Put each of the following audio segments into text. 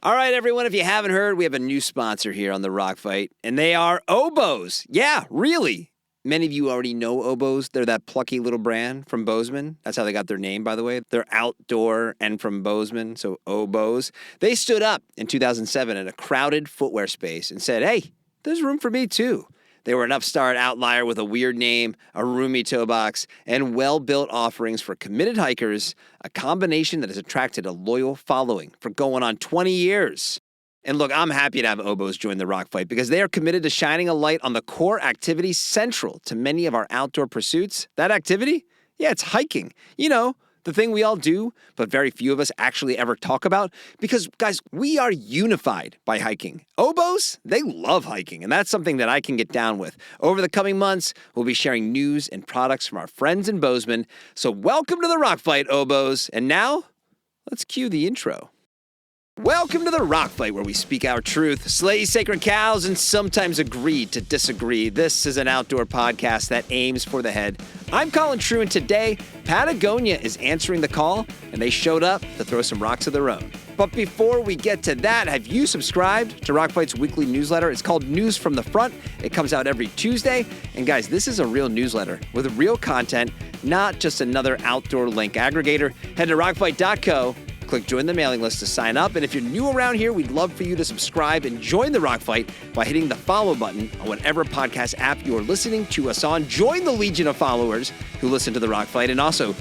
All right, everyone, if you haven't heard, we have a new sponsor here on the Rock Fight, and they are Oboes. Yeah, really. Many of you already know Oboes. They're that plucky little brand from Bozeman. That's how they got their name, by the way. They're outdoor and from Bozeman, so Oboes. They stood up in 2007 at a crowded footwear space and said, hey, there's room for me too. They were an upstart outlier with a weird name, a roomy toe box, and well-built offerings for committed hikers, a combination that has attracted a loyal following for going on 20 years. And look, I'm happy to have Oboes join the Rock Fight because they are committed to shining a light on the core activity central to many of our outdoor pursuits. That activity? Yeah, it's hiking. You know, the thing we all do, but very few of us actually ever talk about. Because, guys, we are unified by hiking. Oboes, they love hiking, and that's something that I can get down with. Over the coming months, we'll be sharing news and products from our friends in Bozeman. So welcome to the Rock Fight, Oboes. And now, let's cue the intro. Welcome to the Rock Fight, where we speak our truth, slay sacred cows, and sometimes agree to disagree. This is an outdoor podcast that aims for the head. I'm Colin, and today, Patagonia is answering the call, and they showed up to throw some rocks of their own. But before we get to that, have you subscribed to Rock Fight's weekly newsletter? It's called News from the Front. It comes out every Tuesday. And guys, this is a real newsletter with real content, not just another outdoor link aggregator. Head to rockfight.co. Click join the mailing list to sign up. And if you're new around here, we'd love for you to subscribe and join the Rock Fight by hitting the follow button on whatever podcast app you're listening to us on. Join the legion of followers who listen to the Rock Fight. And also,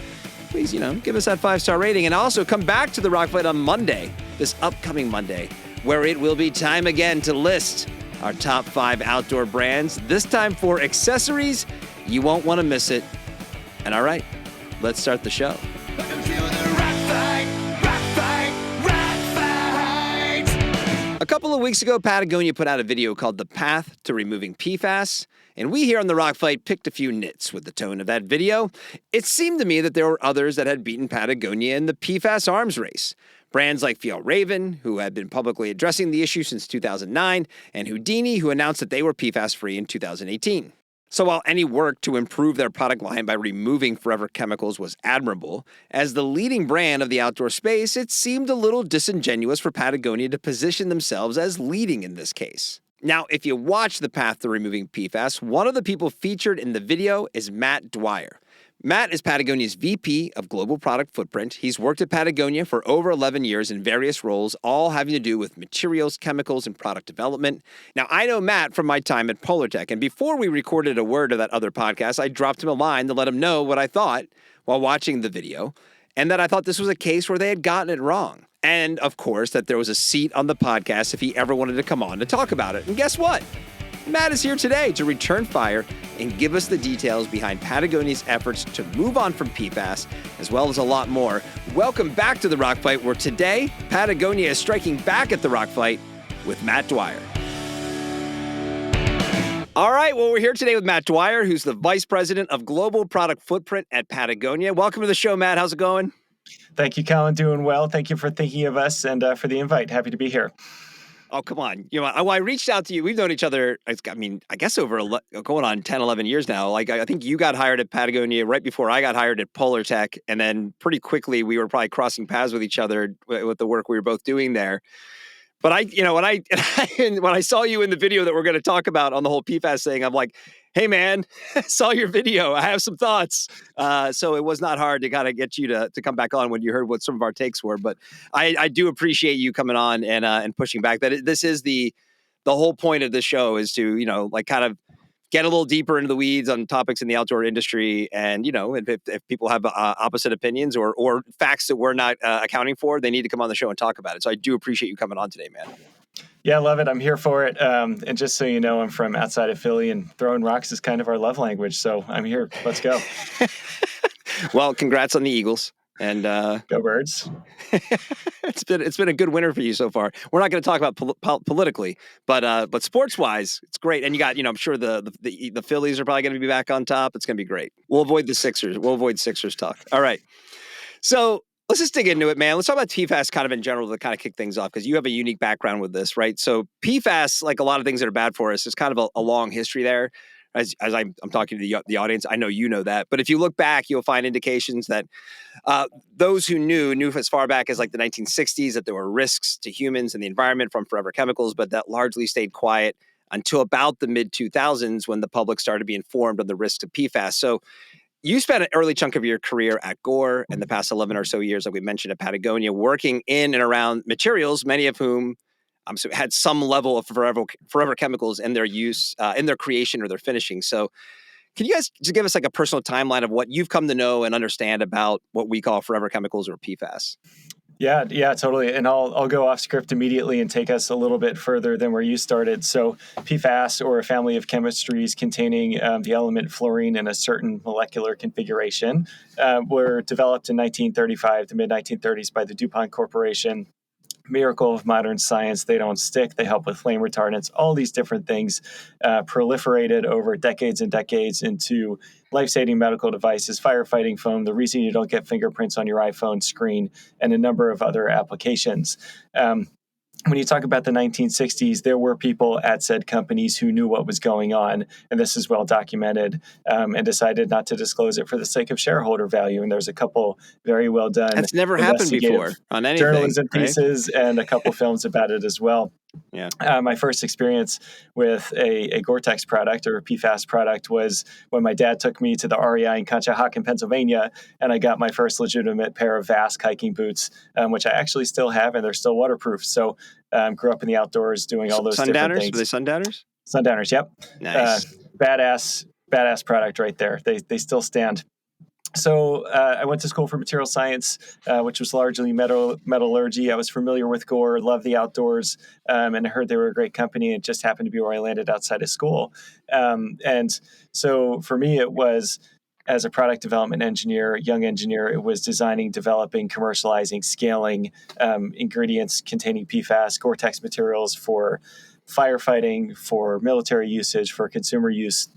please, give us that 5-star rating. And also come back to the Rock Fight on Monday, this upcoming Monday, where it will be time again to list our top 5 outdoor brands, this time for accessories. You won't want to miss it. And all right, let's start the show. A couple of weeks ago, Patagonia put out a video called The Path to Removing PFAS, and we here on the Rock Fight picked a few nits with the tone of that video. It seemed to me that there were others that had beaten Patagonia in the PFAS arms race. Brands like Fjällräven, who had been publicly addressing the issue since 2009, and Houdini, who announced that they were PFAS-free in 2018. So while any work to improve their product line by removing forever chemicals was admirable, as the leading brand of the outdoor space, it seemed a little disingenuous for Patagonia to position themselves as leading in this case. Now, if you watch The Path to Removing PFAS, one of the people featured in the video is Matt Dwyer. Matt is Patagonia's VP of Global Product Footprint. He's worked at Patagonia for over 11 years in various roles, all having to do with materials, chemicals, and product development. Now, I know Matt from my time at Polartec, and before we recorded a word of that other podcast, I dropped him a line to let him know what I thought while watching the video, and that I thought this was a case where they had gotten it wrong. And, of course, that there was a seat on the podcast if he ever wanted to come on to talk about it. And guess what? Matt is here today to return fire and give us the details behind Patagonia's efforts to move on from PFAS, as well as a lot more. Welcome back to the Rock Fight, where today, Patagonia is striking back at the Rock Fight with Matt Dwyer. All right, well, we're here today with Matt Dwyer, who's the Vice President of Global Product Footprint at Patagonia. Welcome to the show, Matt. How's it going? Thank you, Colin. Doing well. Thank you for thinking of us and for the invite. Happy to be here. Oh, come on. I reached out to you. We've known each other, I guess over going on 10, 11 years now. I think you got hired at Patagonia right before I got hired at Polartec. And then pretty quickly, we were probably crossing paths with each other with the work we were both doing there. But when I saw you in the video that we're going to talk about on the whole PFAS thing, I'm like, hey, man, saw your video. I have some thoughts. So it was not hard to kind of get you to come back on when you heard what some of our takes were. But I do appreciate you coming on and pushing back. That this is the whole point of the show is to, kind of get a little deeper into the weeds on topics in the outdoor industry. And, if people have opposite opinions or facts that we're not accounting for, they need to come on the show and talk about it. So I do appreciate you coming on today, man. Yeah, I love it. I'm here for it. And just so you know, I'm from outside of Philly, and throwing rocks is kind of our love language. So I'm here. Let's go. Well, congrats on the Eagles. And go Birds. It's been a good winter for you so far. We're not going to talk about politically, but sports wise, it's great. And you got, I'm sure the Phillies are probably going to be back on top. It's going to be great. We'll avoid the Sixers. We'll avoid Sixers talk. All right. So let's just dig into it, man. Let's talk about PFAS kind of in general to kind of kick things off, because you have a unique background with this, right? So PFAS, like a lot of things that are bad for us, there's kind of a long history there. as I'm talking to the audience, I know you know that. But if you look back, you'll find indications that those who knew as far back as like the 1960s that there were risks to humans and the environment from forever chemicals, but that largely stayed quiet until about the mid 2000s when the public started to be informed on the risks of PFAS. So you spent an early chunk of your career at Gore and the past 11 or so years, like we mentioned, at Patagonia, working in and around materials, many of whom had some level of forever chemicals in their use, in their creation or their finishing. So can you guys just give us like a personal timeline of what you've come to know and understand about what we call forever chemicals or PFAS? Yeah, totally. And I'll go off script immediately and take us a little bit further than where you started. So PFAS, or a family of chemistries containing the element fluorine in a certain molecular configuration, were developed in 1935 to mid 1930s by the DuPont Corporation. Miracle of modern science. They don't stick. They help with flame retardants. All these different things proliferated over decades and decades into life-saving medical devices, firefighting foam, the reason you don't get fingerprints on your iPhone screen, and a number of other applications. When you talk about the 1960s, there were people at said companies who knew what was going on, and this is well documented, and decided not to disclose it for the sake of shareholder value. And there's a couple very well done That's never happened before on anything, journalism right? pieces and a couple films about it as well. Yeah. My first experience with a Gore-Tex product or a PFAS product was when my dad took me to the REI in Conshohocken, Pennsylvania, and I got my first legitimate pair of Vask hiking boots, which I actually still have, and they're still waterproof. So grew up in the outdoors doing all those different things. Were they sundowners? Sundowners, yep. Nice. Badass product right there. They still stand. So I went to school for material science, which was largely metallurgy. I was familiar with Gore, loved the outdoors, and I heard they were a great company. It just happened to be where I landed outside of school. And so for me, it was, as a product development engineer, young engineer, it was designing, developing, commercializing, scaling ingredients containing PFAS, Gore-Tex materials for firefighting, for military usage, for consumer use,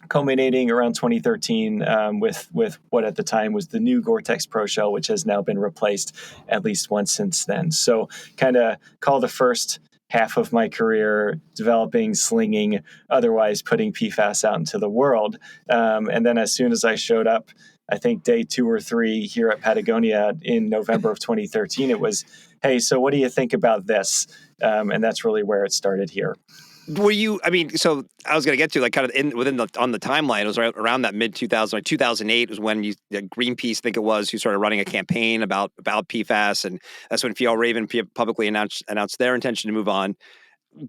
culminating around 2013 with what at the time was the new Gore-Tex Pro Shell, which has now been replaced at least once since then. So kind of call the first half of my career developing, slinging, otherwise putting PFAS out into the world. And then as soon as I showed up, I think day 2 or 3 here at Patagonia in November of 2013, it was, hey, so what do you think about this? And that's really where it started here. Were you? I mean, so I was going to get to like kind of on the timeline. It was right around that mid 2000, like 2008 was when Greenpeace, I think it was, who started running a campaign about PFAS, and that's when Fjallraven publicly announced their intention to move on.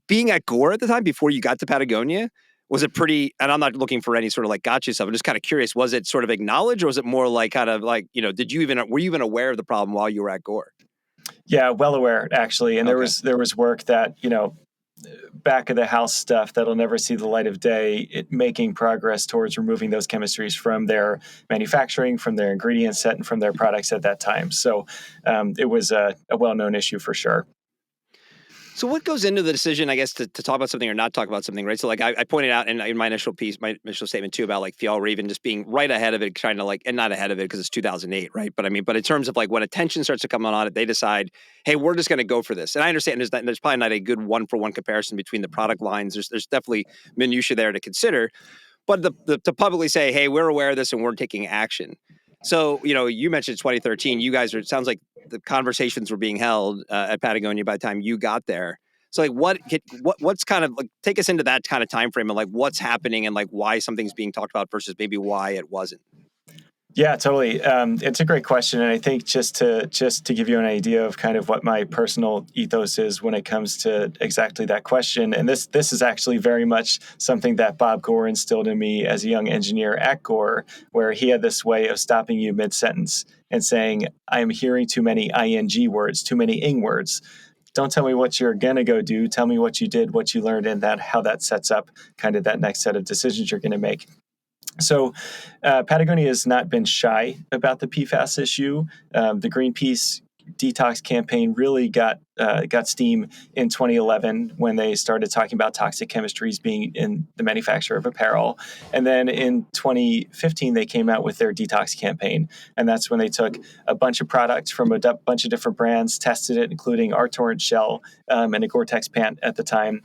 Being at Gore at the time, before you got to Patagonia, was it pretty? And I'm not looking for any sort of like gotcha stuff. I'm just kind of curious. Was it sort of acknowledged, or was it more like kind of like, were you even aware of the problem while you were at Gore? Yeah, well aware actually, and Okay. there was work that back of the house stuff that'll never see the light of day, making progress towards removing those chemistries from their manufacturing, from their ingredient set, and from their products at that time. So it was a well-known issue for sure. So what goes into the decision, I guess, to talk about something or not talk about something, right? So like I pointed out in my initial statement too, about like Fjallraven just being right ahead of it, trying to like, and not ahead of it because it's 2008, right? But I mean, but in terms of like when attention starts to come on it, they decide, hey, we're just going to go for this. And I understand there's probably not a good 1-for-1 comparison between the product lines. There's definitely minutia there to consider, but to publicly say, hey, we're aware of this and we're taking action. So, you mentioned 2013. You guys it sounds like the conversations were being held at Patagonia by the time you got there. So, like, what's kind of like, take us into that kind of time frame and like what's happening and like why something's being talked about versus maybe why it wasn't. Yeah, totally. It's a great question, and I think just to give you an idea of kind of what my personal ethos is when it comes to exactly that question, and this is actually very much something that Bob Gore instilled in me as a young engineer at Gore, where he had this way of stopping you mid-sentence and saying, "I am hearing too many ing words, too many ing words. Don't tell me what you're gonna go do. Tell me what you did, what you learned, and how that sets up kind of that next set of decisions you're going to make." So Patagonia has not been shy about the PFAS issue. The Greenpeace detox campaign really got steam in 2011 when they started talking about toxic chemistries being in the manufacture of apparel. And then in 2015, they came out with their detox campaign. And that's when they took a bunch of products from a bunch of different brands, tested it, including our Torrent Shell and a Gore-Tex pant at the time,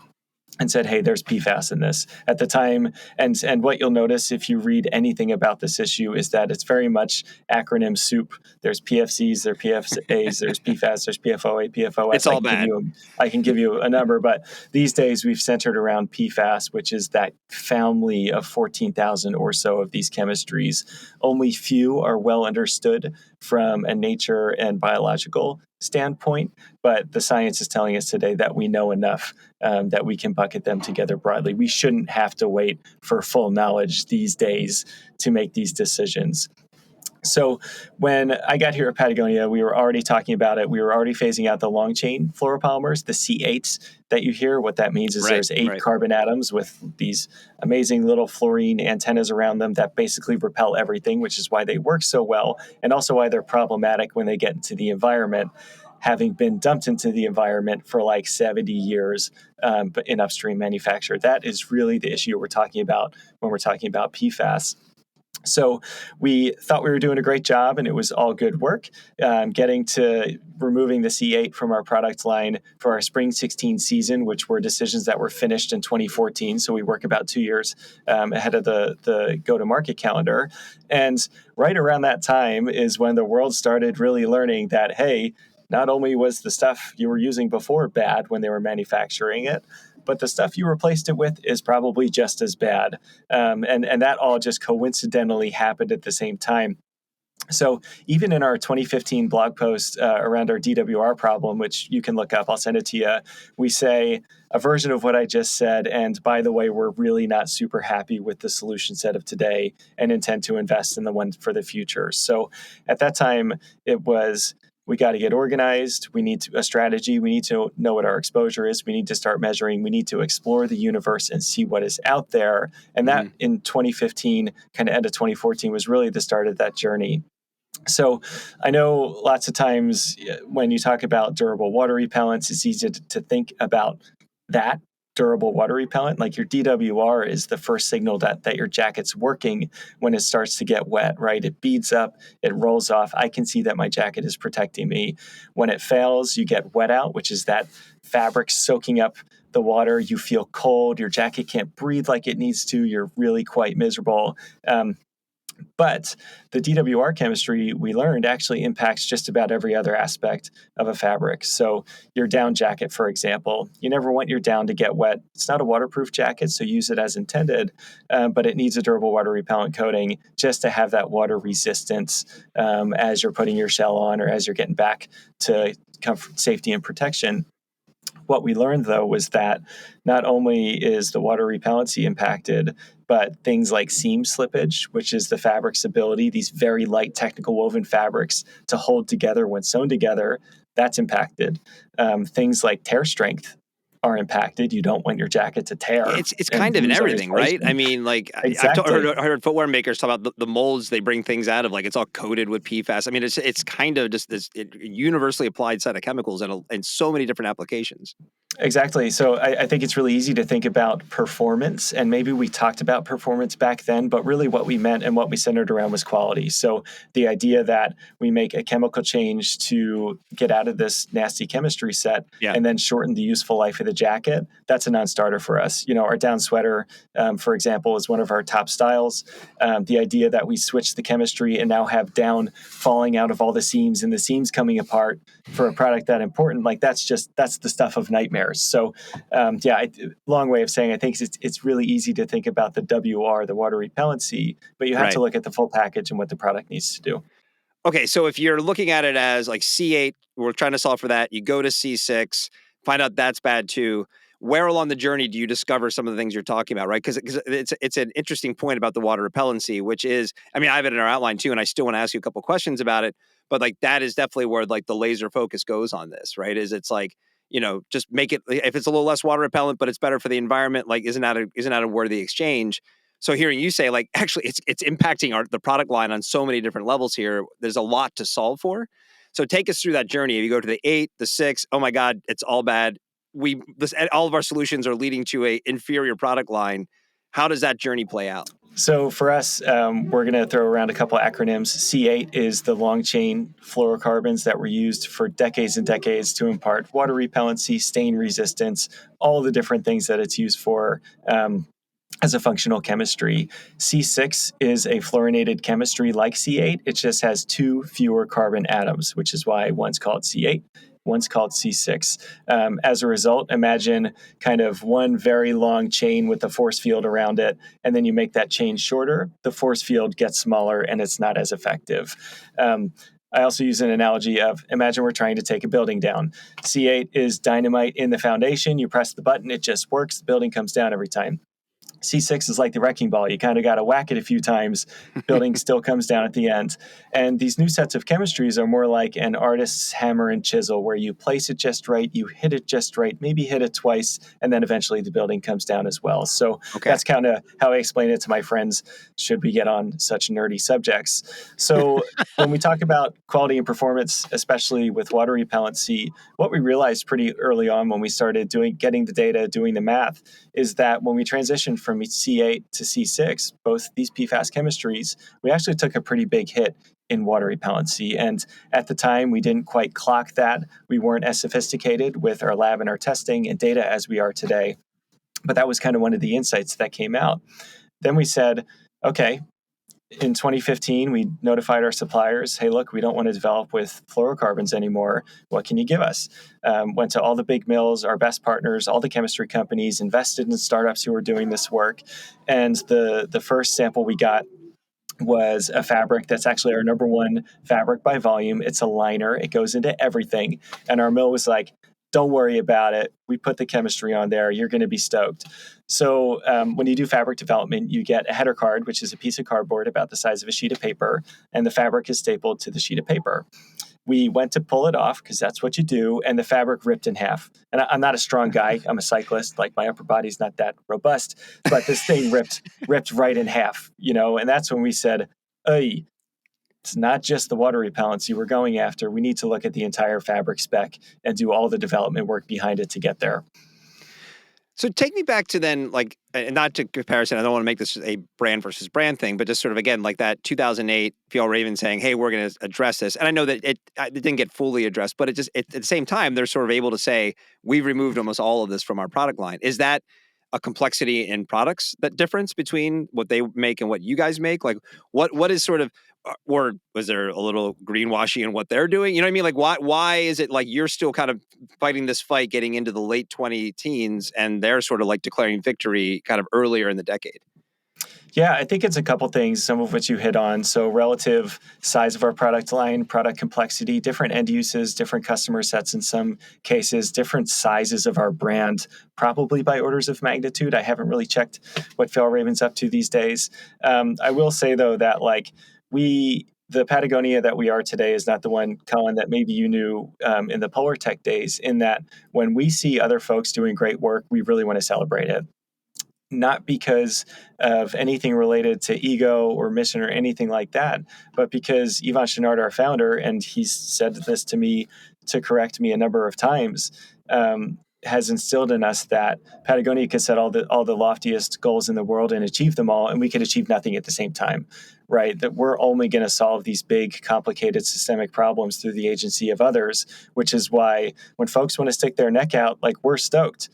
and said, hey, there's PFAS in this at the time. And what you'll notice if you read anything about this issue is that it's very much acronym soup. There's PFCs, there's PFAs, there's PFAS, there's PFOA, PFOS. It's all bad. I can give you a number, but these days we've centered around PFAS, which is that family of 14,000 or so of these chemistries. Only few are well understood from a nature and biological standpoint, but the science is telling us today that we know enough that we can bucket them together broadly. We shouldn't have to wait for full knowledge these days to make these decisions. So when I got here at Patagonia, we were already talking about it. We were already phasing out the long chain fluoropolymers, the C8s that you hear. What that means is there's 8 carbon atoms with these amazing little fluorine antennas around them that basically repel everything, which is why they work so well, and also why they're problematic when they get into the environment, having been dumped into the environment for like 70 years in upstream manufacture. That is really the issue we're talking about when we're talking about PFAS. So we thought we were doing a great job, and it was all good work, getting to removing the C8 from our product line for our spring 16 season, which were decisions that were finished in 2014. So we work about 2 years ahead of the go-to-market calendar. And right around that time is when the world started really learning that, hey, not only was the stuff you were using before bad when they were manufacturing it, but the stuff you replaced it with is probably just as bad. And that all just coincidentally happened at the same time. So even in our 2015 blog post around our DWR problem, which you can look up, I'll send it to you, we say a version of what I just said. And by the way, we're really not super happy with the solution set of today and intend to invest in the one for the future. So at that time, it was, we got to get organized. We need a strategy. We need to know what our exposure is. We need to start measuring. We need to explore the universe and see what is out there. And that in 2015, kind of end of 2014, was really the start of that journey. So I know lots of times when you talk about durable water repellents, it's easy to think about that durable water repellent. Like your DWR is the first signal that your jacket's working when it starts to get wet, right? It beads up, it rolls off. I can see that my jacket is protecting me. When it fails, you get wet out, which is that fabric soaking up the water. You feel cold. Your jacket can't breathe like it needs to. You're really quite miserable. But the DWR chemistry we learned actually impacts just about every other aspect of a fabric. So your down jacket, for example, you never want your down to get wet. It's not a waterproof jacket, so use it as intended, but it needs a durable water repellent coating just to have that water resistance as you're putting your shell on or as you're getting back to comfort, safety, and protection. What we learned, though, was that not only is the water repellency impacted, but things like seam slippage, which is the fabric's ability, these very light technical woven fabrics to hold together when sewn together, that's impacted. Things like tear strength are impacted. You don't want your jacket to tear. It's kind of in everything, right? I mean, like exactly. I heard footwear makers talk about the molds they bring things out of, like it's all coated with PFAS. I mean, it's kind of just this universally applied set of chemicals in so many different applications. Exactly. So I think it's really easy to think about performance, and maybe we talked about performance back then, but really what we meant and what we centered around was quality. So the idea that we make a chemical change to get out of this nasty chemistry set and then shorten the useful life of the jacket, that's a non-starter for us. You know, our down sweater, for example, is one of our top styles. The idea that we switch the chemistry and now have down falling out of all the seams and the seams coming apart for a product that important, like that's the stuff of nightmares. So, long way of saying, I think it's really easy to think about the WR, the water repellency, but you have to look at the full package and what the product needs to do. Okay, so if you're looking at it as like C8, we're trying to solve for that. You go to C6, find out that's bad too. Where along the journey do you discover some of the things you're talking about, right? Because it's an interesting point about the water repellency, which is, I mean, I have it in our outline too, and I still want to ask you a couple questions about it. But like that is definitely where like the laser focus goes on this, right? Is it's like, you know, just make it, if it's a little less water repellent, but it's better for the environment, like isn't that a worthy exchange? So hearing you say, like, actually, it's impacting the product line on so many different levels here. There's a lot to solve for. So take us through that journey. If you go to the 8, the 6, oh my God, it's all bad. All of our solutions are leading to a inferior product line. How does that journey play out? So for us, we're going to throw around a couple acronyms. C8 is the long chain fluorocarbons that were used for decades and decades to impart water repellency, stain resistance, all the different things that it's used for. As a functional chemistry. C6 is a fluorinated chemistry like C8. It just has two fewer carbon atoms, which is why one's called C8, one's called C6. As a result, imagine kind of one very long chain with a force field around it, and then you make that chain shorter, the force field gets smaller and it's not as effective. I also use an analogy of imagine we're trying to take a building down. C8 is dynamite in the foundation. You press the button, it just works. The building comes down every time. C6 is like the wrecking ball. You kind of got to whack it a few times. Building still comes down at the end. And these new sets of chemistries are more like an artist's hammer and chisel, where you place it just right, you hit it just right, maybe hit it twice, and then eventually the building comes down as well. So that's kind of how I explain it to my friends, should we get on such nerdy subjects. So when we talk about quality and performance, especially with water repellency, what we realized pretty early on when we started getting the data, doing the math, is that when we transitioned from C8 to C6, both these PFAS chemistries, we actually took a pretty big hit in water repellency. And at the time, we didn't quite clock that. We weren't as sophisticated with our lab and our testing and data as we are today. But that was kind of one of the insights that came out. Then we said, okay, in 2015, we notified our suppliers, hey, look, we don't want to develop with fluorocarbons anymore. What can you give us? Went to all the big mills, our best partners, all the chemistry companies, invested in startups who were doing this work. And the first sample we got was a fabric that's actually our number one fabric by volume. It's a liner. It goes into everything. And our mill was like, don't worry about it. We put the chemistry on there. You're going to be stoked. So when you do fabric development, you get a header card, which is a piece of cardboard about the size of a sheet of paper, and the fabric is stapled to the sheet of paper. We went to pull it off because that's what you do, and the fabric ripped in half. And I'm not a strong guy. I'm a cyclist. Like, my upper body's not that robust, but this thing ripped right in half, and that's when we said, hey, it's not just the water repellency we're going after. We need to look at the entire fabric spec and do all the development work behind it to get there. So take me back to then, like, and not to comparison, I don't want to make this a brand versus brand thing, but just sort of, again, like that 2008 Fjallraven saying, hey, we're going to address this. And I know that it didn't get fully addressed, but at the same time, they're sort of able to say, we've removed almost all of this from our product line. Is that a complexity in products, that difference between what they make and what you guys make? Like, what is sort of, or was there a little greenwashing in what they're doing? You know what I mean? Like, why is it like you're still kind of fighting this fight getting into the late 20 teens and they're sort of like declaring victory kind of earlier in the decade? Yeah, I think it's a couple things, some of which you hit on. So relative size of our product line, product complexity, different end uses, different customer sets in some cases, different sizes of our brand, probably by orders of magnitude. I haven't really checked what Fjallraven's up to these days. I will say, though, that the Patagonia that we are today is not the one, Colin, that maybe you knew in the Polar Tech days, in that when we see other folks doing great work, we really want to celebrate it. Not because of anything related to ego or mission or anything like that, but because Yvon Chouinard, our founder, and he's said this to me to correct me a number of times, has instilled in us that Patagonia could set all the loftiest goals in the world and achieve them all, and we could achieve nothing at the same time, right? That we're only going to solve these big, complicated, systemic problems through the agency of others, which is why when folks want to stick their neck out, like, we're stoked.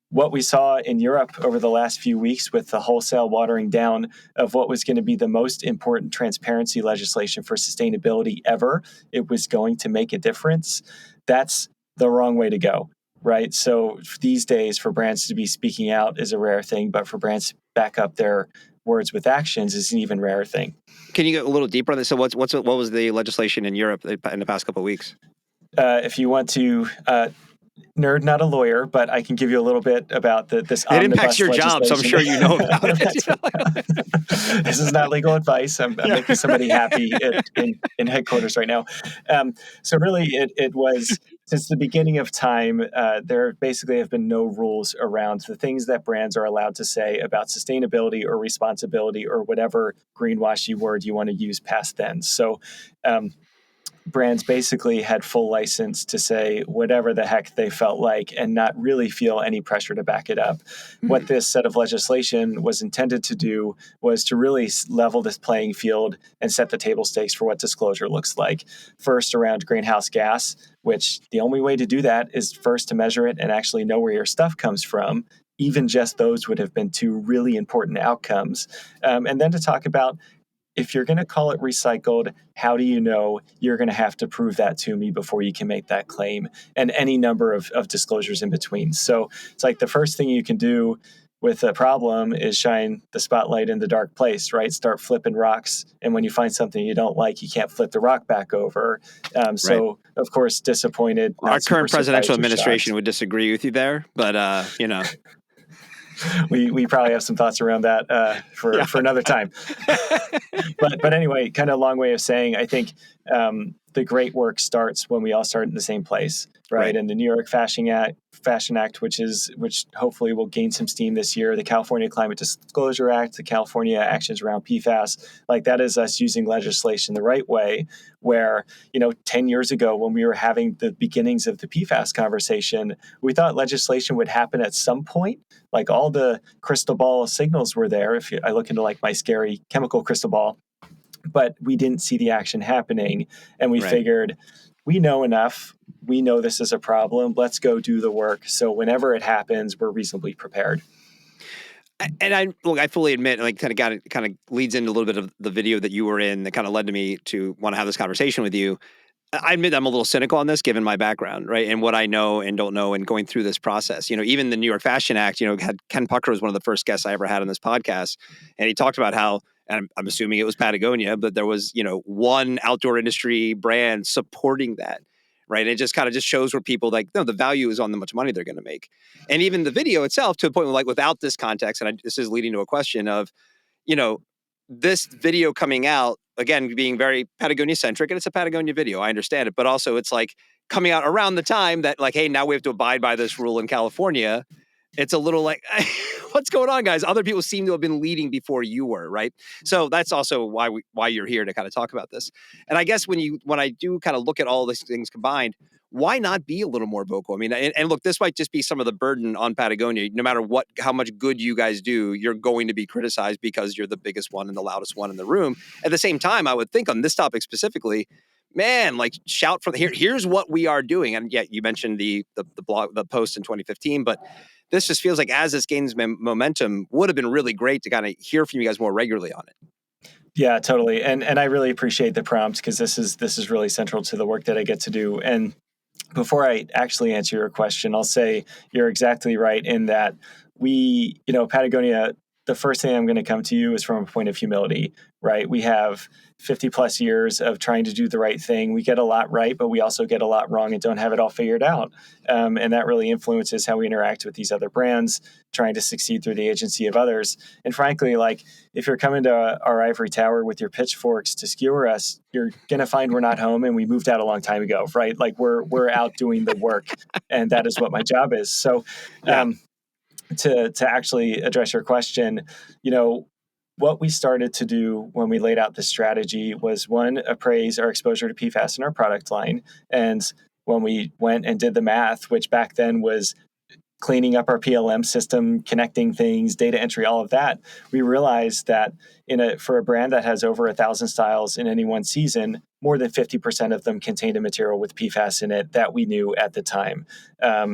What we saw in Europe over the last few weeks with the wholesale watering down of what was going to be the most important transparency legislation for sustainability ever, it was going to make a difference. That's the wrong way to go, right? So these days, for brands to be speaking out is a rare thing, but for brands to back up their words with actions is an even rarer thing. Can you go a little deeper on this? So what was the legislation in Europe in the past couple of weeks? If you want to nerd, not a lawyer, but I can give you a little bit about this It impacts omnibus your job, so I'm sure you know about it. This is not legal advice. I'm making somebody happy in headquarters right now. So really, it was, since the beginning of time, there basically have been no rules around the things that brands are allowed to say about sustainability or responsibility or whatever greenwashy word you want to use past then. So brands basically had full license to say whatever the heck they felt like and not really feel any pressure to back it up. What this set of legislation was intended to do was to really level this playing field and set the table stakes for what disclosure looks like. First, around greenhouse gas, which the only way to do that is first to measure it and actually know where your stuff comes from. Even just those would have been two really important outcomes. And then to talk about, if you're going to call it recycled, how do you know? You're going to have to prove that to me before you can make that claim, and any number of disclosures in between. So it's like the first thing you can do with a problem is shine the spotlight in the dark place, right? Start flipping rocks. And when you find something you don't like, you can't flip the rock back over. So, of course, disappointed. Our Not super current presidential surprised or administration shocked. would disagree with you there, but We probably have some thoughts around that for another time. But anyway, kind of a long way of saying, I think the great work starts when we all start in the same place, right? And the New York Fashion Act, which hopefully will gain some steam this year, the California Climate Disclosure Act, the California actions around PFAS, like that is us using legislation the right way. Where 10 years ago, when we were having the beginnings of the PFAS conversation, we thought legislation would happen at some point. Like all the crystal ball signals were there. I look into like my scary chemical crystal ball, but we didn't see the action happening. And we figured, we know enough. We know this is a problem. Let's go do the work. So whenever it happens, we're reasonably prepared. And I fully admit, like, kind of leads into a little bit of the video that you were in that kind of led to me to want to have this conversation with you. I admit I'm a little cynical on this, given my background, right, and what I know and don't know, and going through this process. Even the New York Fashion Act, had Ken Pucker was one of the first guests I ever had on this podcast, and he talked about how, and I'm assuming it was Patagonia, but there was one outdoor industry brand supporting that. Right. And it just kind of just shows where people the value is on how much money they're going to make. And even the video itself, to a point where, like, without this context, and this is leading to a question of, this video coming out, again, being very Patagonia centric, and it's a Patagonia video, I understand it, but also it's like coming out around the time that, like, hey, now we have to abide by this rule in California. It's a little like, what's going on, guys? Other people seem to have been leading before you were, right? So that's also why you're here to kind of talk about this. And I guess when I do kind of look at all these things combined, why not be a little more vocal? I mean, and look, this might just be some of the burden on Patagonia. No matter how much good you guys do, you're going to be criticized because you're the biggest one and the loudest one in the room. At the same time, I would think on this topic specifically, man, like, shout for here's what we are doing. And yeah, you mentioned the blog, the post in 2015, but this just feels like, as this gains momentum, would have been really great to kind of hear from you guys more regularly on it. Yeah, totally. And I really appreciate the prompt, because this is really central to the work that I get to do. And before I actually answer your question, I'll say you're exactly right in that Patagonia, the first thing I'm going to come to you is from a point of humility, right? We have 50 plus years of trying to do the right thing. We get a lot right, but we also get a lot wrong and don't have it all figured out. And that really influences how we interact with these other brands, trying to succeed through the agency of others. And frankly, like, if you're coming to our ivory tower with your pitchforks to skewer us, you're going to find we're not home and we moved out a long time ago, right? Like, we're out doing the work, and that is what my job is. So, to actually address your question, what we started to do when we laid out this strategy was, one, appraise our exposure to PFAS in our product line. And when we went and did the math, which back then was cleaning up our PLM system, connecting things, data entry, all of that, we realized that for a brand that has over 1,000 styles in any one season, more than 50% of them contained a material with PFAS in it that we knew at the time.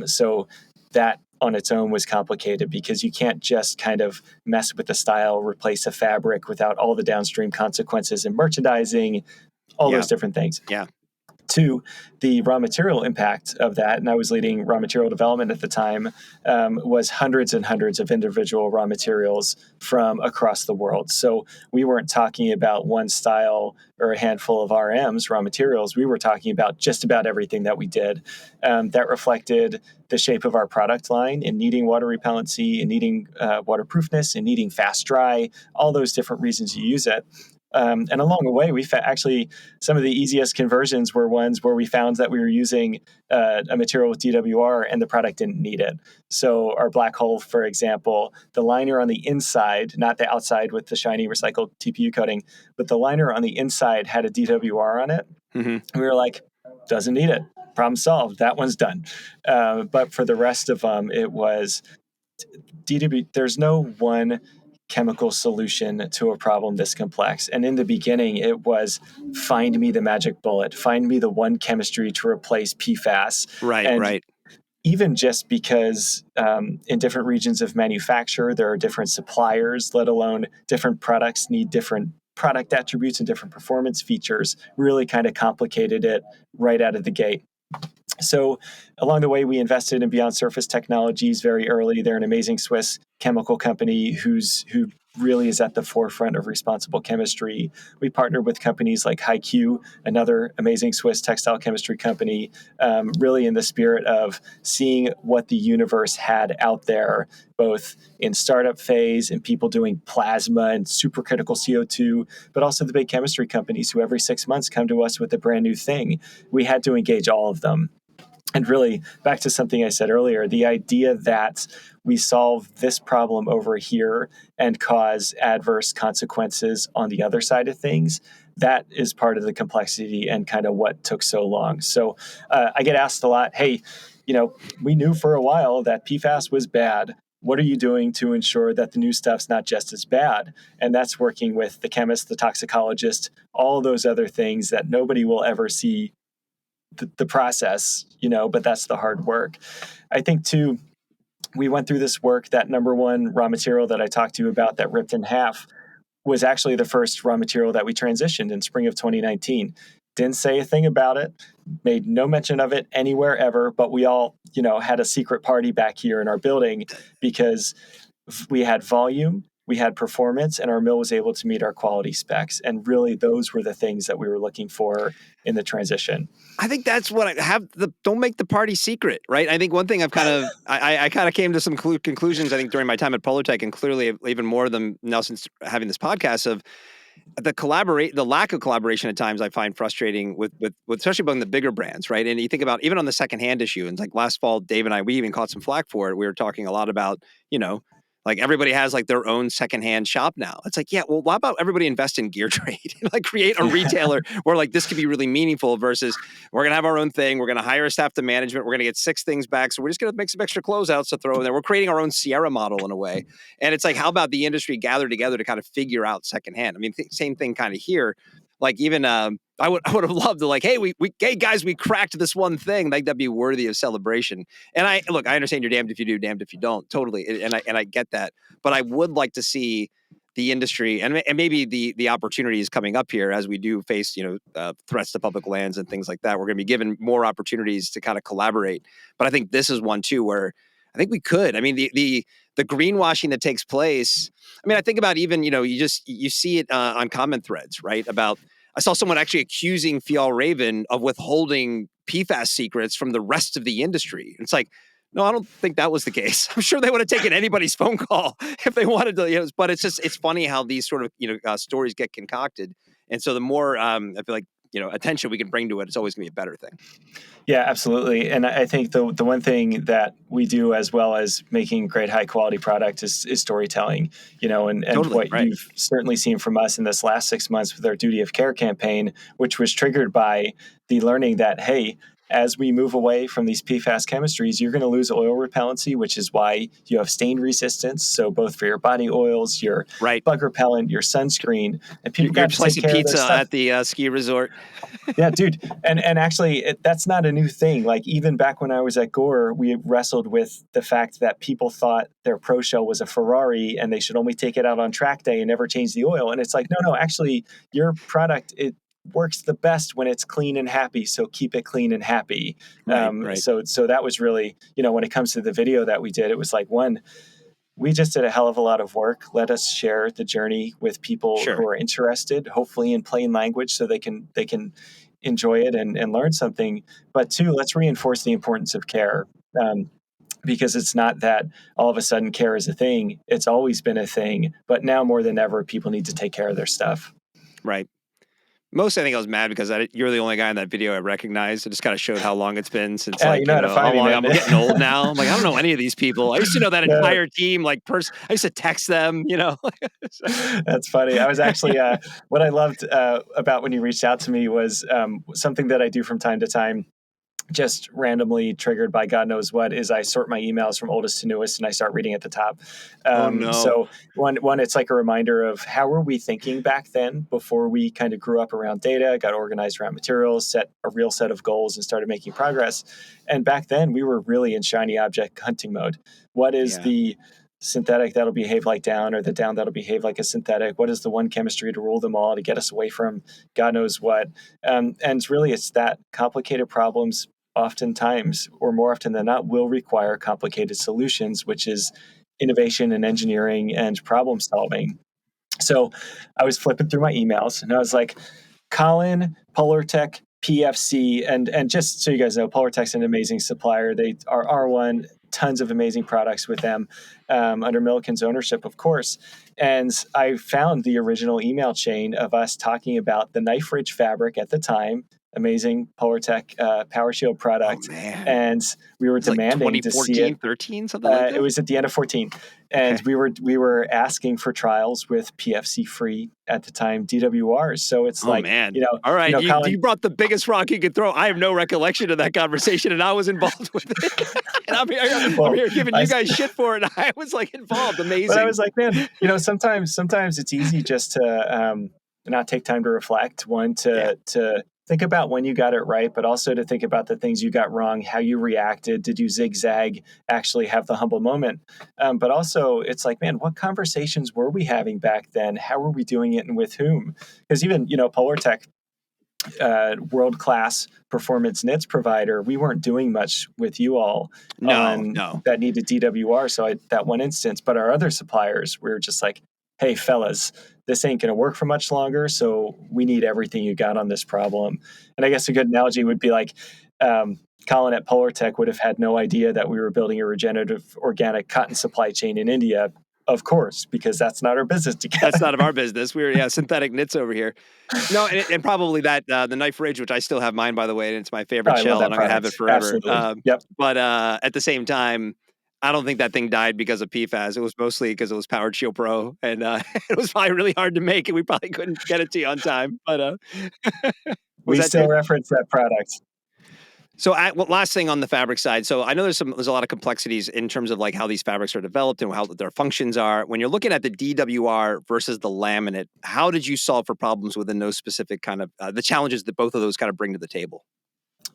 So that on its own was complicated, because you can't just kind of mess with the style, replace a fabric without all the downstream consequences in merchandising, all those different things. Yeah. Two, the raw material impact of that, and I was leading raw material development at the time, was hundreds and hundreds of individual raw materials from across the world. So we weren't talking about one style or a handful of RMs, raw materials. We were talking about just about everything that we did. That reflected the shape of our product line in needing water repellency, in needing waterproofness, in needing fast dry, all those different reasons you use it. And along the way, actually, some of the easiest conversions were ones where we found that we were using a material with DWR and the product didn't need it. So our black hole, for example, the liner on the inside, not the outside with the shiny recycled TPU coating, but the liner on the inside had a DWR on it. Mm-hmm. We were like, doesn't need it. Problem solved. That one's done. But for the rest of them, it was DW. There's no one chemical solution to a problem this complex. And in the beginning, it was find me the magic bullet, find me the one chemistry to replace PFAS. Right. Even just because in different regions of manufacture, there are different suppliers, let alone different products need different product attributes and different performance features, really kind of complicated it right out of the gate. So along the way, we invested in Beyond Surface Technologies very early. They're an amazing Swiss chemical company who really is at the forefront of responsible chemistry. We partnered with companies like HiQ, another amazing Swiss textile chemistry company, really in the spirit of seeing what the universe had out there, both in startup phase and people doing plasma and supercritical CO2, but also the big chemistry companies who every 6 months come to us with a brand new thing. We had to engage all of them. And really, back to something I said earlier, the idea that we solve this problem over here and cause adverse consequences on the other side of things, that is part of the complexity and kind of what took so long. So I get asked a lot, hey, we knew for a while that PFAS was bad. What are you doing to ensure that the new stuff's not just as bad? And that's working with the chemist, the toxicologist, all those other things that nobody will ever see the process, but that's the hard work. I think too, we went through this work. That number one raw material that I talked to you about that ripped in half was actually the first raw material that we transitioned in spring of 2019. Didn't say a thing about it, made no mention of it anywhere ever, but we all, had a secret party back here in our building because we had volume, we had performance, and our mill was able to meet our quality specs. And really, those were the things that we were looking for in the transition. I think that's what I have. Don't make the party secret, right? I think one thing I've kind of, I kind of came to some conclusions, I think, during my time at Polartech, and clearly even more of them now since having this podcast, of the lack of collaboration at times I find frustrating with especially among the bigger brands, right? And you think about even on the secondhand issue, and like last fall, Dave and I, we even caught some flack for it. We were talking a lot about, like everybody has like their own secondhand shop now. It's like, yeah, well, why about everybody invest in gear trade? Like create a retailer where like this could be really meaningful versus we're going to have our own thing. We're going to hire a staff to management. We're going to get 6 things back. So we're just going to make some extra closeouts to throw in there. We're creating our own Sierra model in a way. And it's like, how about the industry gather together to kind of figure out secondhand? I mean, same thing kind of here. Like even, I would have loved to like, hey, hey guys, we cracked this one thing. Like that'd be worthy of celebration. And I understand you're damned if you do, damned if you don't. Totally. And I get that, but I would like to see the industry and maybe the opportunities coming up here as we do face, threats to public lands and things like that. We're going to be given more opportunities to kind of collaborate. But I think this is one too, where I think we could. I mean, the greenwashing that takes place. I mean, I think about even, you see it on comment threads, right? About, I saw someone actually accusing Fjallraven of withholding PFAS secrets from the rest of the industry. It's like, no, I don't think that was the case. I'm sure they would have taken anybody's phone call if they wanted to. But it's funny how these sort of stories get concocted. And so the more I feel like attention we can bring to it, it's always going to be a better thing. Yeah, absolutely. And I think the one thing that we do as well as making great high quality product is storytelling, and Totally, what right. you've certainly seen from us in this last 6 months with our Duty of Care campaign, which was triggered by the learning that, hey, as we move away from these PFAS chemistries, you're going to lose oil repellency, which is why you have stain resistance. So both for your body oils, your bug repellent, your sunscreen, and people got to take care of their stuff at the ski resort. Yeah, dude. And actually, that's not a new thing. Like even back when I was at Gore, we wrestled with the fact that people thought their Pro Shell was a Ferrari and they should only take it out on track day and never change the oil. And it's like, no, actually, your product, it works the best when it's clean and happy. So keep it clean and happy. Right. So that was really, when it comes to the video that we did, it was like, one, we just did a hell of a lot of work. Let us share the journey with people who are interested, hopefully in plain language, so they can enjoy it and learn something. But 2, let's reinforce the importance of care. Because it's not that all of a sudden care is a thing. It's always been a thing. But now more than ever, people need to take care of their stuff. Right. Most, I think I was mad because you're the only guy in that video I recognized. It just kind of showed how long it's been since, Yeah, like, you know how to how find me, long man. I'm getting old now. I'm like, I don't know any of these people. I used to know that Yeah. entire team, like, I used to text them, That's funny. I was actually, what I loved about when you reached out to me was something that I do from time to time, just randomly triggered by God knows what, is I sort my emails from oldest to newest and I start reading at the top. Oh, no. So one, it's like a reminder of how were we thinking back then before we kind of grew up around data, got organized around materials, set a real set of goals and started making progress. And back then we were really in shiny object hunting mode. What is Yeah. the synthetic that'll behave like down, or the down that'll behave like a synthetic? What is the one chemistry to rule them all, to get us away from God knows what? And really, it's that complicated problems oftentimes, or more often than not, will require complicated solutions, which is innovation and engineering and problem solving. So I was flipping through my emails and I was like, Colin, Polartec, PFC, and just so you guys know, Polartec's an amazing supplier. They are R1, tons of amazing products with them under Milliken's ownership, of course. And I found the original email chain of us talking about the knife ridge fabric at the time, amazing Polartec Power Shield Oh, product. man. And we were It's like demanding to see it. 2014, 13, something like It that? was at the end of 14, and Okay. we were asking for trials with PFC free at the time DWRs. So it's Oh, like, man. All right. You Colin. brought the biggest rock you could throw. I have no recollection of that conversation, and I was involved with it. And I'm Well, here giving you guys shit for it. I was, like, involved. but I Amazing. was like, man, sometimes it's easy just to not take time to reflect. One, Yeah. to think about when you got it right, but also to think about the things you got wrong, how you reacted. Did you zigzag? Actually have the humble moment. But also, it's like, man, what conversations were we having back then? How were we doing it, and with whom? Because even Polartec, world class performance knits provider, we weren't doing much with you all No, on no. that needed DWR. So that one instance, but our other suppliers, we were just like, hey, fellas, this ain't going to work for much longer. So we need everything you got on this problem. And I guess a good analogy would be like, Colin at Polartec would have had no idea that we were building a regenerative organic cotton supply chain in India. Of course, because that's not our business together. That's none of our business. We're synthetic knits over here. No, and probably that the knife ridge, which I still have mine, by the way, and it's my favorite I love shell, that and I'm gonna have it product. forever. Absolutely. Yep. But at the same time, I don't think that thing died because of PFAS. It was mostly because it was Powered Shield Pro, and it was probably really hard to make, and we probably couldn't get it to you on time. But was We that still true? reference that product. So, last thing on the fabric side. So, I know there's a lot of complexities in terms of like how these fabrics are developed and how their functions are. When you're looking at the DWR versus the laminate, how did you solve for problems within those specific kind of the challenges that both of those kind of bring to the table?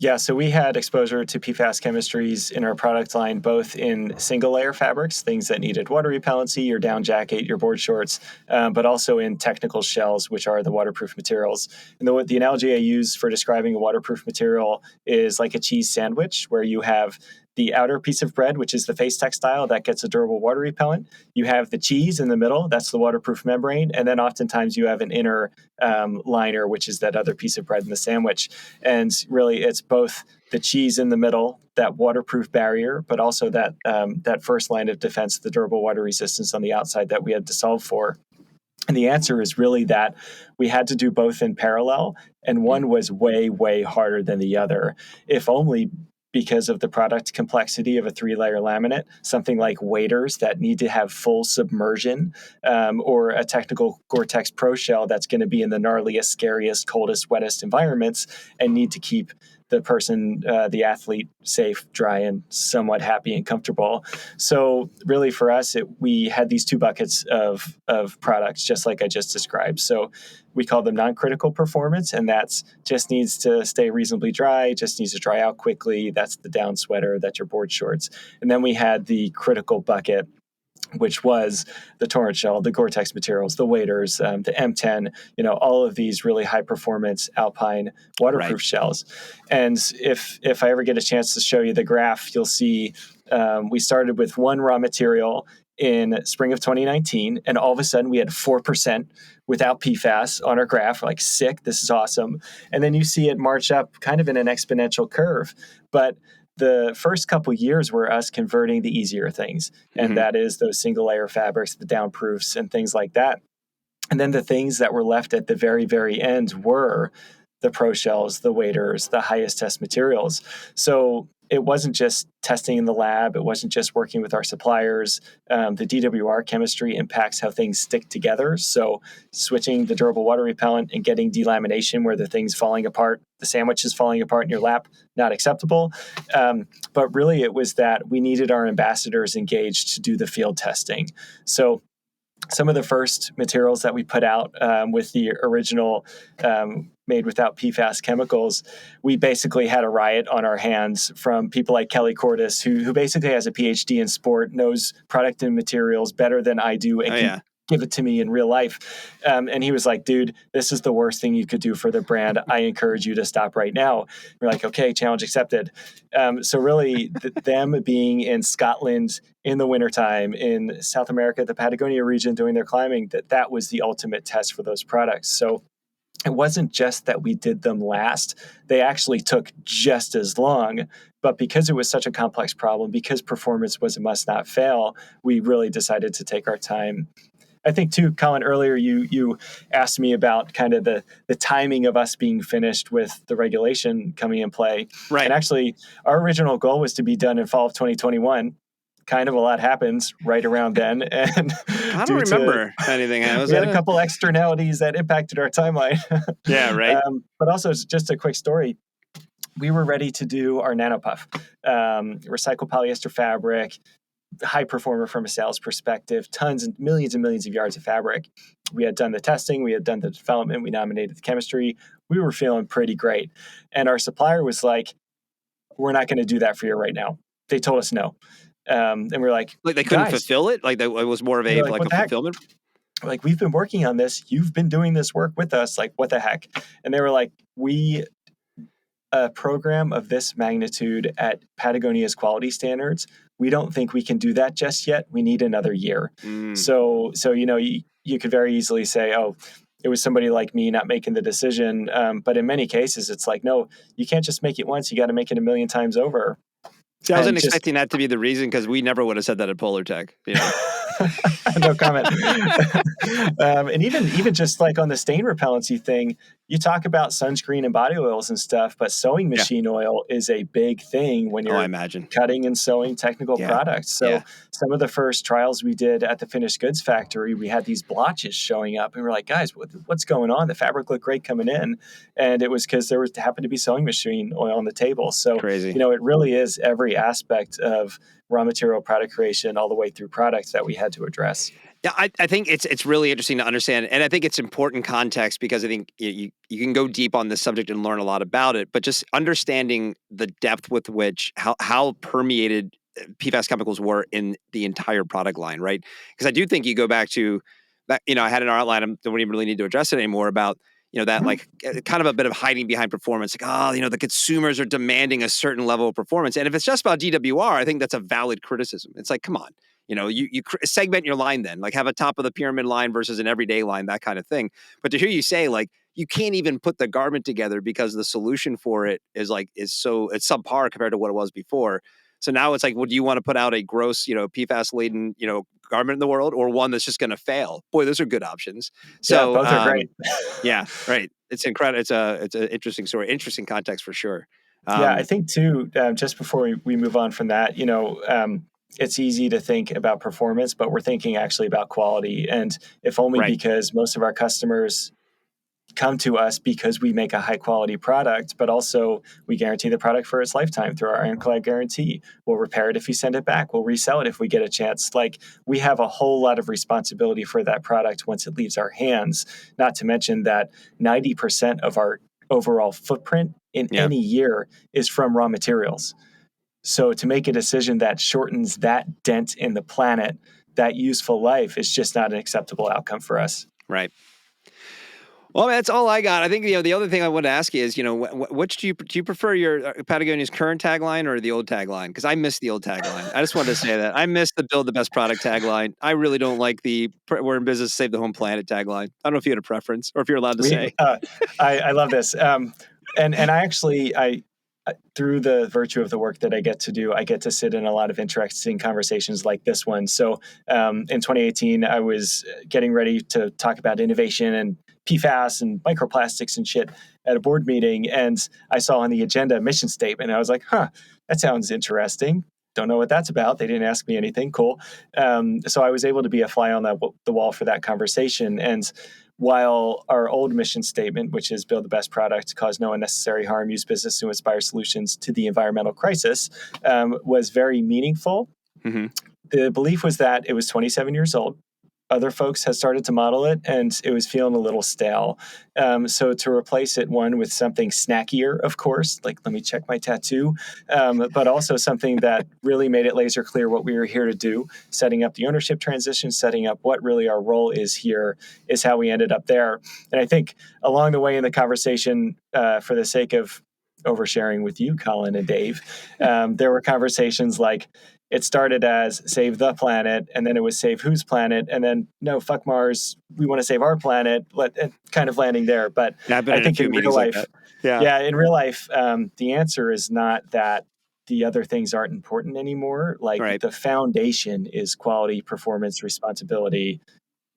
Yeah, so we had exposure to PFAS chemistries in our product line, both in single layer fabrics, things that needed water repellency, your down jacket, your board shorts, but also in technical shells, which are the waterproof materials. And the analogy I use for describing a waterproof material is like a cheese sandwich, where you have the outer piece of bread, which is the face textile that gets a durable water repellent. You have the cheese in the middle, that's the waterproof membrane. And then oftentimes you have an inner liner, which is that other piece of bread in the sandwich. And really, it's both the cheese in the middle, that waterproof barrier, but also that first line of defense, the durable water resistance on the outside that we had to solve for. And the answer is really that we had to do both in parallel, and one was way, way harder than the other, if only because of the product complexity of a 3-layer laminate, something like waders that need to have full submersion, or a technical Gore-Tex Pro shell that's going to be in the gnarliest, scariest, coldest, wettest environments and need to keep the person, the athlete, safe, dry, and somewhat happy and comfortable. So really for us, we had these two buckets of products, just like I just described. So we call them non-critical performance, and that's just needs to stay reasonably dry, just needs to dry out quickly. That's the down sweater, that's your board shorts. And then we had the critical bucket, which was the Torrent shell, the Gore-Tex materials, the waders, the M10, all of these really high performance alpine Right. waterproof shells. And if I ever get a chance to show you the graph, you'll see we started with one raw material in spring of 2019, and all of a sudden we had 4% without PFAS on our graph. We're like, sick, this is awesome. And then you see it march up kind of in an exponential curve. But the first couple years were us converting the easier things, and Hmm. that is those single layer fabrics, the downproofs, and things like that. And then the things that were left at the very, very end were the pro shells, the waders, the highest test materials. So it wasn't just testing in the lab. It wasn't just working with our suppliers. The DWR chemistry impacts how things stick together. So switching the durable water repellent and getting delamination where the thing's falling apart, the sandwich is falling apart in your lap, not acceptable. But really it was that we needed our ambassadors engaged to do the field testing. So some of the first materials that we put out with the original made without PFAS chemicals, we basically had a riot on our hands from people like Kelly Cordes, who basically has a PhD in sport, knows product and materials better than I do, and can give it to me in real life. And he was like, dude, this is the worst thing you could do for the brand. I encourage you to stop right now. We're like, okay, challenge accepted. So really, them being in Scotland in the wintertime, in South America, the Patagonia region, doing their climbing, that was the ultimate test for those products. So it wasn't just that we did them last. They actually took just as long. But because it was such a complex problem, because performance was a must not fail, we really decided to take our time. I think too, Colin, earlier you asked me about kind of the timing of us being finished with the regulation coming in play. Right. And actually, our original goal was to be done in fall of 2021. Kind of a lot happens right around then. And I don't remember anything. We had a couple externalities that impacted our timeline. Yeah, right. But also, just a quick story. We were ready to do our nanopuff, recycled polyester fabric, high performer from a sales perspective, tons and millions of yards of fabric. We had done the testing, we had done the development, we nominated the chemistry. We were feeling pretty great. And our supplier was like, we're not going to do that for you right now. They told us no. And we're like they couldn't fulfill it? Like it was more of a fulfillment? Like, we've been working on this. You've been doing this work with us. Like, what the heck? And they were like, a program of this magnitude at Patagonia's quality standards, we don't think we can do that just yet. We need another year. So you could very easily say, oh, it was somebody like me not making the decision. But in many cases, it's like, no, you can't just make it once. You got to make it a million times over. See, I wasn't expecting that to be the reason, because we never would have said that at Polar Tech. You know? No comment. And even just like on the stain repellency thing, you talk about sunscreen and body oils and stuff, but sewing machine oil is a big thing when you're cutting and sewing technical products. So some of the first trials we did at the finished goods factory, we had these blotches showing up, and we're like, guys, what's going on? The fabric looked great coming in, and it was because there happened to be sewing machine oil on the table. So crazy. It really is every aspect of raw material product creation all the way through products that we had to address. Yeah, I think it's really interesting to understand, and I think it's important context, because I think you can go deep on this subject and learn a lot about it, but just understanding the depth with which how permeated PFAS chemicals were in the entire product line, right? Because I do think you go back to that. I had in our outline, I don't even really need to address it anymore, about that like kind of a bit of hiding behind performance, like, the consumers are demanding a certain level of performance, and if it's just about DWR, I think that's a valid criticism. It's like, come on. You segment your line, then, like have a top of the pyramid line versus an everyday line, that kind of thing. But to hear you say, like, you can't even put the garment together because the solution for it is it's subpar compared to what it was before. So now it's like, well, do you want to put out a gross, PFAS laden, garment in the world, or one that's just going to fail? Boy, those are good options. So both are great. Yeah, right. It's incredible. It's an interesting story, interesting context for sure. I think too, just before we move on from that, it's easy to think about performance, but we're thinking actually about quality. And if only because most of our customers come to us because we make a high quality product, but also we guarantee the product for its lifetime through our ironclad guarantee. We'll repair it if you send it back. We'll resell it if we get a chance. Like, we have a whole lot of responsibility for that product once it leaves our hands, not to mention that 90% of our overall footprint in any year is from raw materials. So to make a decision that shortens that dent in the planet, that useful life, is just not an acceptable outcome for us. Right. Well, that's all I got. I think the other thing I want to ask you is, which do you prefer, your Patagonia's current tagline or the old tagline? Because I miss the old tagline. I just wanted to say that I miss the build the best product tagline. I really don't like the we're in business to save the home planet tagline. I don't know if you had a preference or if you're allowed to say. I love this. And I through the virtue of the work that I get to do, I get to sit in a lot of interesting conversations like this one. So in 2018, I was getting ready to talk about innovation and PFAS and microplastics and shit at a board meeting. And I saw on the agenda a mission statement. I was like, huh, that sounds interesting. Don't know what that's about. They didn't ask me anything. Cool. So I was able to be a fly on the wall for that conversation. And while our old mission statement, which is build the best product, cause no unnecessary harm, use business to inspire solutions to the environmental crisis, was very meaningful. Mm-hmm. The belief was that it was 27 years old. Other folks had started to model it, and it was feeling a little stale. So to replace it, one, with something snackier, of course, like let me check my tattoo, but also something that really made it laser clear what we were here to do, setting up the ownership transition, setting up what really our role is here, is how we ended up there. And I think along the way in the conversation, for the sake of oversharing with you, Colin and Dave, there were conversations like, it started as save the planet, and then it was save whose planet, and then no, fuck Mars, we want to save our planet, kind of landing there. But I've been I in a think few in real meetings like life, that. Yeah. yeah, in real life, the answer is not that the other things aren't important anymore. Like Right. the foundation is quality, performance, responsibility,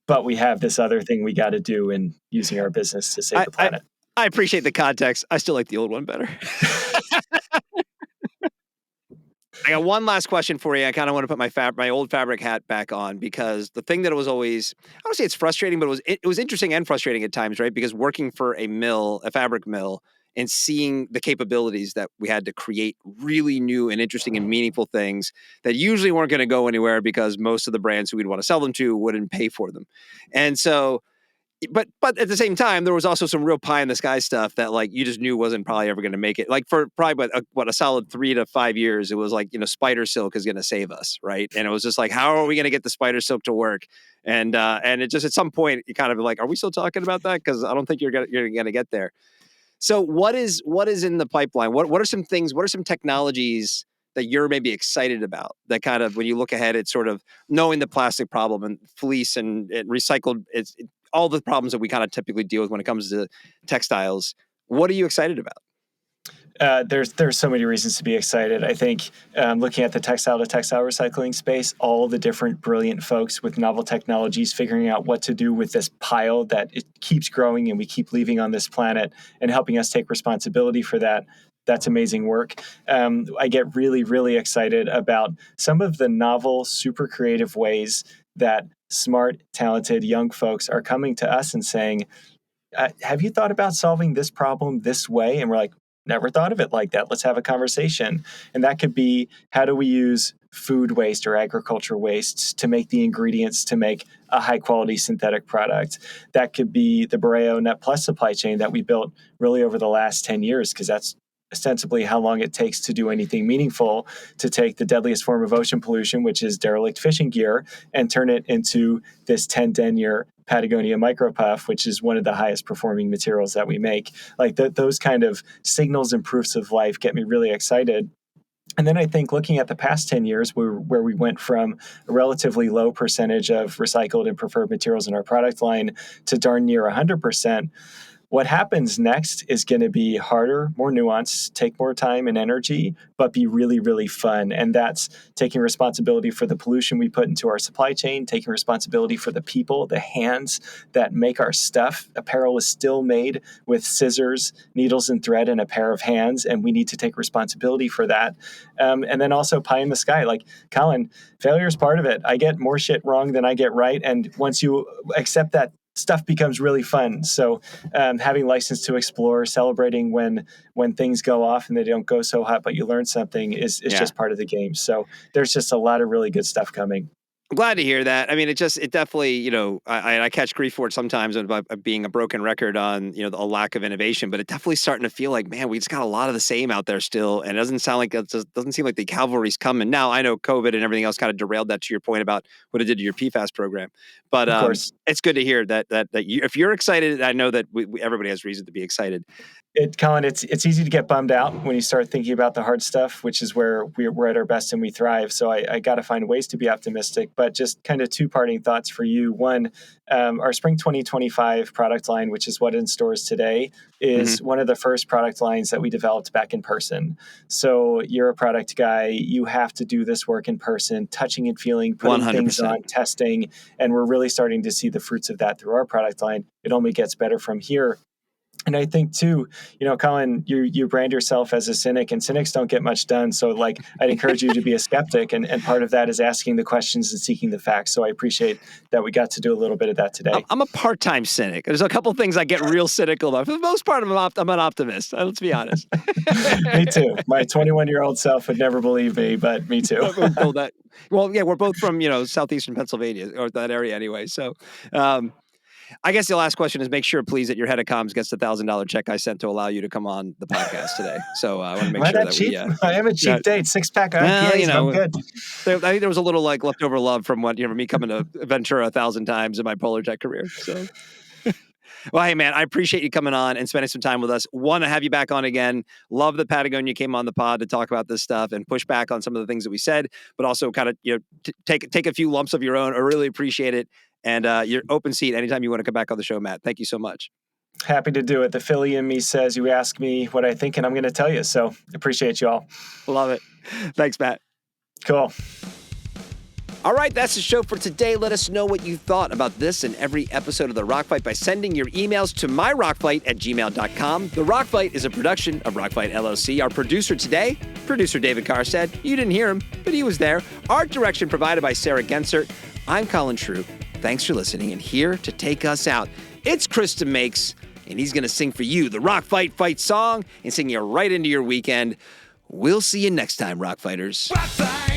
but we have this other thing we got to do in using our business to save the planet. I appreciate the context. I still like the old one better. I got one last question for you. I kind of want to put my old fabric hat back on, because the thing that was always, I don't say it's frustrating, but it was interesting and frustrating at times, right? Because working for a fabric mill, and seeing the capabilities that we had to create really new and interesting and meaningful things that usually weren't going to go anywhere because most of the brands who we'd want to sell them to wouldn't pay for them. And so, but at the same time, there was also some real pie in the sky stuff that like you just knew wasn't probably ever going to make it. Like for probably a solid 3 to 5 years, it was like, spider silk is going to save us, right? And it was just like, how are we going to get the spider silk to work? And it just at some point you kind of like, are we still talking about that? Because I don't think you're gonna get there. So what is in the pipeline? What are some things? What are some technologies that you're maybe excited about? That kind of when you look ahead, it's sort of knowing the plastic problem and fleece and recycled. All the problems that we kind of typically deal with when it comes to textiles. What are you excited about? There's so many reasons to be excited. I think looking at the textile to textile recycling space, all the different brilliant folks with novel technologies figuring out what to do with this pile that it keeps growing and we keep leaving on this planet, and helping us take responsibility for that. That's amazing work. I get really, really excited about some of the novel, super creative ways that smart, talented young folks are coming to us and saying, have you thought about solving this problem this way? And we're like, never thought of it like that. Let's have a conversation. And that could be, how do we use food waste or agriculture waste to make the ingredients to make a high quality synthetic product? That could be the Borreo Net Plus supply chain that we built really over the last 10 years, because that's ostensibly how long it takes to do anything meaningful, to take the deadliest form of ocean pollution, which is derelict fishing gear, and turn it into this 10 denier Patagonia micropuff, which is one of the highest performing materials that we make. Like those kind of signals and proofs of life get me really excited. And then I think looking at the past 10 years, where we went from a relatively low percentage of recycled and preferred materials in our product line to darn near 100%, what happens next is going to be harder, more nuanced, take more time and energy, but be really, really fun. And that's taking responsibility for the pollution we put into our supply chain, taking responsibility for the people, the hands that make our stuff. Apparel is still made with scissors, needles, and thread, and a pair of hands, and we need to take responsibility for that. And then also pie in the sky. Like, Colin, failure is part of it. I get more shit wrong than I get right. And once you accept that, stuff becomes really fun. So having license to explore, celebrating when things go off and they don't go so hot, but you learn something is just part of the game. So there's just a lot of really good stuff coming. I'm glad to hear that. I mean, it definitely, I catch grief for it sometimes about being a broken record on, a lack of innovation, but it definitely starting to feel like, man, we just got a lot of the same out there still. And it doesn't sound like doesn't seem like the cavalry's coming. Now, I know COVID and everything else kind of derailed that, to your point about what it did to your PFAS program. But of course, it's good to hear that you, if you're excited, I know that everybody has reason to be excited. Colin, it's easy to get bummed out when you start thinking about the hard stuff, which is where we're at our best and we thrive. So I got to find ways to be optimistic. But just kind of two parting thoughts for you. One, our spring 2025 product line, which is what in stores today, is one of the first product lines that we developed back in person. So you're a product guy. You have to do this work in person, touching and feeling, putting 100%. things on, testing. And we're really starting to see the fruits of that through our product line. It only gets better from here. And I think too, Colin, you brand yourself as a cynic, and cynics don't get much done. So like, I'd encourage you to be a skeptic. And part of that is asking the questions and seeking the facts. So I appreciate that we got to do a little bit of that today. I'm a part-time cynic. There's a couple things I get real cynical about. For the most part, I'm an optimist. Let's be honest. Me too. My 21-year-old self would never believe me, but me too. Well, yeah, we're both from, southeastern Pennsylvania, or that area anyway. So, I guess the last question is make sure, please, that your head of comms gets the $1,000 check I sent to allow you to come on the podcast today. So I want to make sure that cheap? I am a cheap date. 6-pack IPAs. I'm good. I think there was a little like leftover love from me coming to Ventura 1,000 times in my Polar Jet career. So, well, hey man, I appreciate you coming on and spending some time with us. Want to have you back on again. Love that Patagonia came on the pod to talk about this stuff and push back on some of the things that we said, but also kind of take a few lumps of your own. I really appreciate it. And you're open seat anytime you want to come back on the show, Matt. Thank you so much. Happy to do it. The Philly in me says you ask me what I think, and I'm going to tell you. So appreciate you all. Love it. Thanks, Matt. Cool. All right, that's the show for today. Let us know what you thought about this and every episode of The Rock Fight by sending your emails to myrockfight@gmail.com. The Rock Fight is a production of Rockfight LLC. Our producer today, producer David Carstead. You didn't hear him, but he was there. Art direction provided by Sarah Gensert. I'm Colin Troop. Thanks for listening, and here to take us out, it's Krista Makes, and he's going to sing for you the Rock Fight Fight song and sing you right into your weekend. We'll see you next time, Rock Fighters. Rock Fight!